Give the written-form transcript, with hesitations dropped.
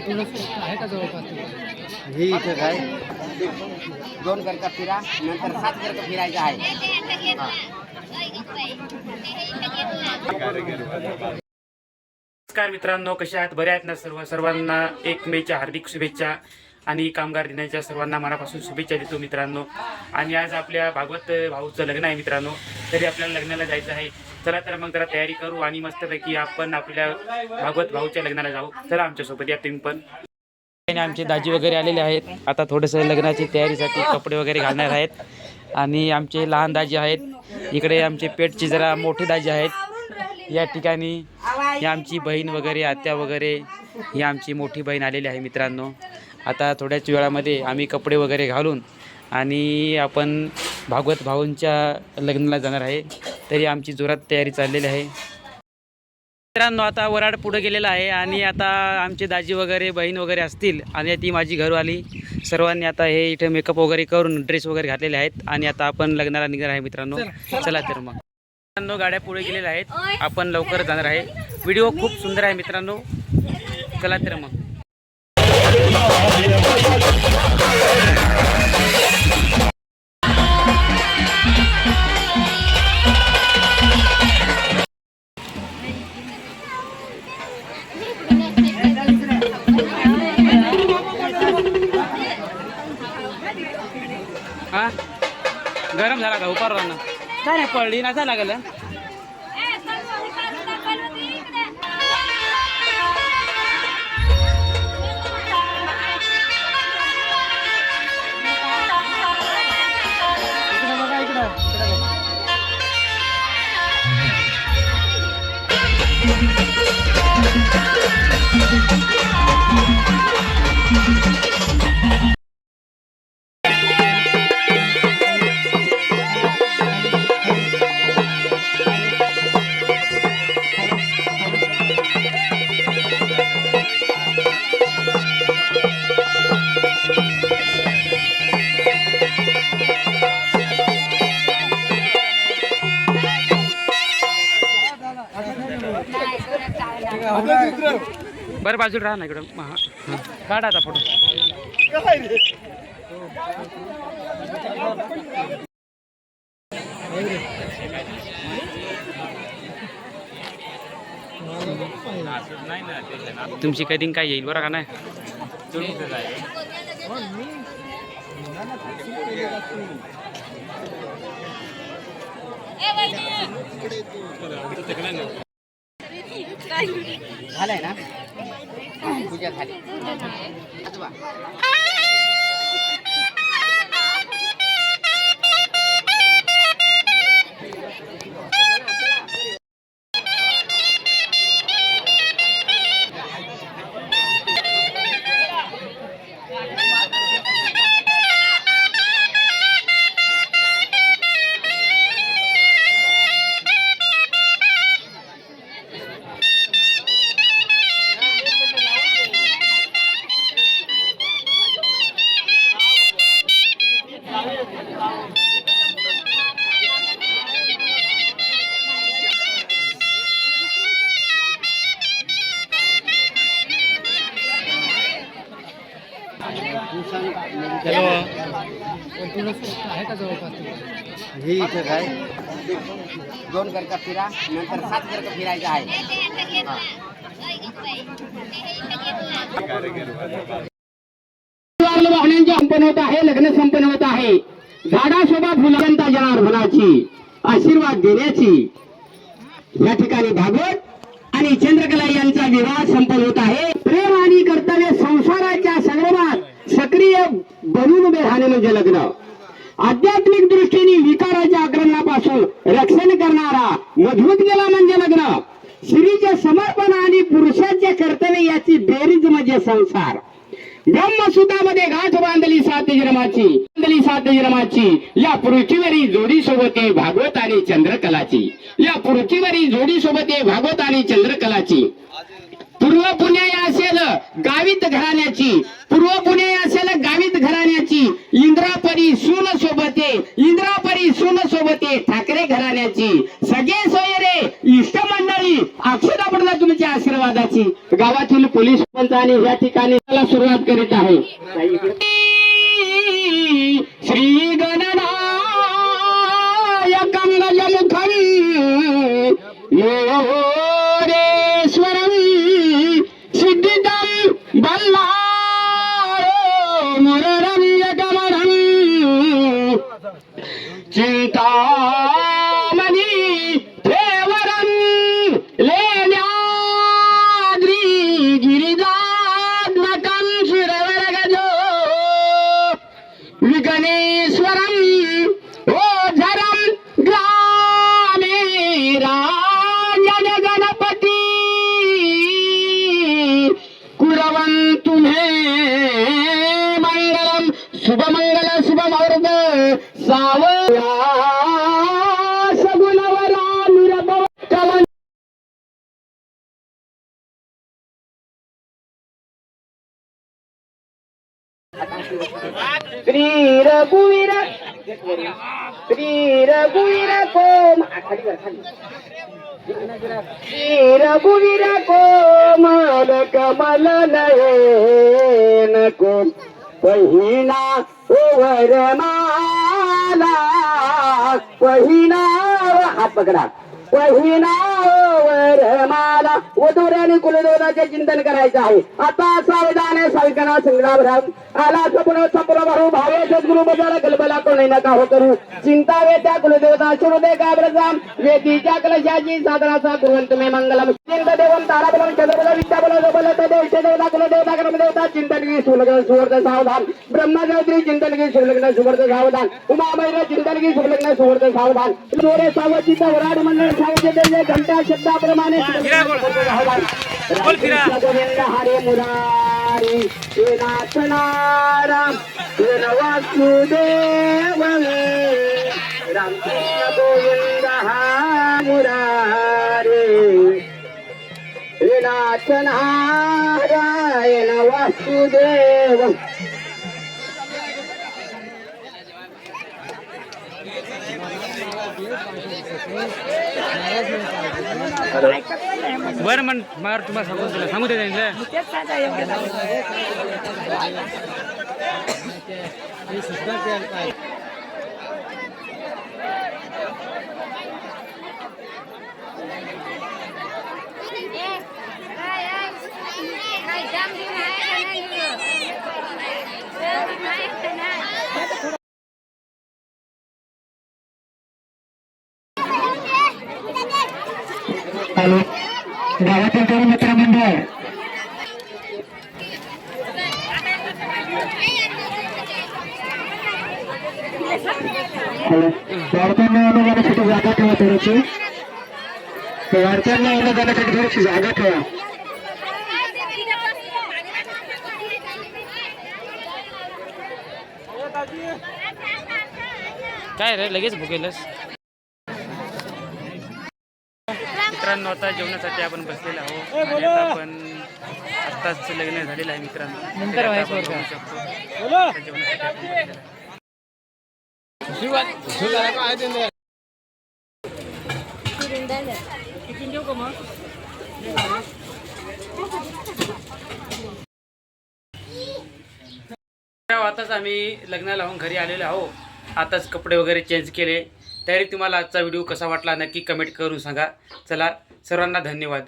आहे का जवळपास? ही इथं काय 2 घर का फिरा नंतर 7 घर का फिरायचं आहे. नमस्कार मित्रांनो, कसे आहात? बरे आहेत ना सर्वांना 1 मेच्या हार्दिक शुभेच्छा आणि कामगार दिनाच्या सर्वांना मनापासून शुभेच्छा देतो मित्रांनो. आणि आज आपल्या भागवत भाऊचं लग्न आहे मित्रांनो, तरी आपल्याला लग्नाला जायचं आहे. चला तर मग जरा तयारी करू आणि मस्तपैकी आपण आपल्या भागवत भाऊच्या लग्नाला जाऊ. चला आमच्यासोबत या तुम्ही पण. आमचे दाजी वगैरे आलेले आहेत. आता थोडंसं लग्नाची तयारीसाठी कपडे वगैरे घालणार आहेत. आणि आमचे लहान दाजी आहेत. इकडे आमचे पेटची जरा मोठे दाजी आहेत. या ठिकाणी ही आमची बहीण वगैरे आत्या वगैरे ही आमची मोठी बहीण आलेली आहे मित्रांनो. आता थोड्याच वेळामध्ये आम्ही कपडे वगैरे घालून आणि आपण भागवत भाऊंच्या लग्नाला जाणार आहे. तरी आमची जोरात तयारी चाललेली आहे मित्रांनो. आता वराड पुढे गेलेला आहे आणि आता आमचे दाजी वगैरे बहीण वगैरे असतील आणि ती माझी घरवाली सर्वांनी आता हे इथे मेकअप वगैरे करून ड्रेस वगैरे घातलेले आहेत. आणि आता आपण लग्नाला निघणार आहे मित्रांनो. चला तर मग मित्रांनो, गाड्या पुढे गेलेल्या आहेत. आपण लवकर जाणार आहे. व्हिडिओ खूप सुंदर आहे मित्रांनो. चला तर मग. हा गरम झाला का? उपार राहणार काय नाही, पडली ना लागलं. बरं बाजूला राहा ना इकडं. काढा आता फोटो. तुमची कधी काय येईल बरं का नाही. झालंय ना पूजा खाली. आहे का जवळपास? ही इथं काय 2 घर का फिरा नंतर 7 घर का फिरायचं आहे. वाहनांची संपन्न होत आहे. लग्न संपन्न होत आहे. झाडाशोभा फुलवंता जनार्दनाची आशीर्वाद देण्याची या ठिकाणी भागवत आणि चंद्रकला यांचा विवाह संपन्न होत आहे. प्रेम आणि कर्तव्य संसाराच्या संग्रामात सक्रिय बनून उभे राहणे म्हणजे लग्न. आध्यात्मिक दृष्टीने विकाराच्या आक्रमणापासून रक्षण करणारा मजबूत केला म्हणजे लग्न. स्त्रीचे समर्पण आणि पुरुषाचे कर्तव्य याची बेरीज म्हणजे संसार. ब्रह्मसूत्रामध्ये गाठ बांधली 7 जन्माची या पृथ्वीवरील जोडी सोबत भागवत आणि चंद्रकलाची. या पृथ्वीवरील जोडी सोबत भागवत आणि चंद्रकलाची. पूर्व पुण्य असेल गावित घराण्याची. पूर्व पुण्य असेल गावित घराण्याची. इंद्रापरी सून सोबते ठाकरे घराण्याची. सगळे सोयरे इष्ट मंडळी अक्षता पडला तुमच्या आशीर्वादाची. गावातील पोलीस आणि या ठिकाणी मला सुरुवात करीत आहे श्री गणनायकं गजमुखं योगेश्वरं सिद्धिदं बल्लाळो मुररं यगमनं चिंतामणि देवरं लेण्याद्री गिरिजात्मकं शिरवरगजो विघ्नेश्वरं ओझरं ग्रामे राजन गणपती कुरवन्तु मे मंगलम शुभमंगल शुभमुहूर्त सावया सगुणवरा निरभव कवन श्री रघुवीर को श्री रघुवीर को मल कमल नयन को पहिना वरमाला पहिना हात पकडा पहिना वरमाला वधूराने कुलदेवताचे चिंतन करायचे आहे आता सावधान साविकणा संग्राम आला सपन संपूर्ण भरू भावे सद्गुरु बजारा गलबला कोणी नका हो करू चिंता वेत्या कुलदेवता शिरोदे काब्रजाम वेदीच्या कलशाची साधनाचा कुर्वंत मे मंगलम चिंत देवम तारा बलम चंद्रबल विद्या बल बल देवते देवता कुलदेवता क्रमदेवता चिंतन की सुलग्न सुवर्त सावधान ब्रह्मगायत्री चिंतन की सुलग्न सुवर्त सावधान उमामैर चिंतन की सुलग्न सुवर्त सावधान जोरे सावचित वराड मंडळ सावचे देवे घंटा शब्दाप्रमाणे गोविंद हरे मुरारी नाथ नारायण वासुदेव राम गोविंद मुरारी नाथ नारायण वासुदेव बरं म्हण मार तुम्हाला सांगू दे गावातील तरुण मित्र मंडळ वारकऱ्यांना येणं जाण्यासाठी जागा ठेवा थोडीशी वारकऱ्यांना येणं जाण्यासाठी थोडीशी जागा ठेवा काय रे लगेच भुकेलस मित्रांनो आता जेवणासाठी आपण बसलेलो आहोत आणि आता आपण आत्ताच लग्न झालेलं आहे मित्रांनो नंतर जेवणासाठी आताच आम्ही लग्नाला होऊन घरी आलेलो आहोत आताच कपडे वगैरे चेंज केले तरी तुम्हाला आजचा व्हिडिओ कसा वाटला नक्की कमेंट करून सांगा चला सर्वांना धन्यवाद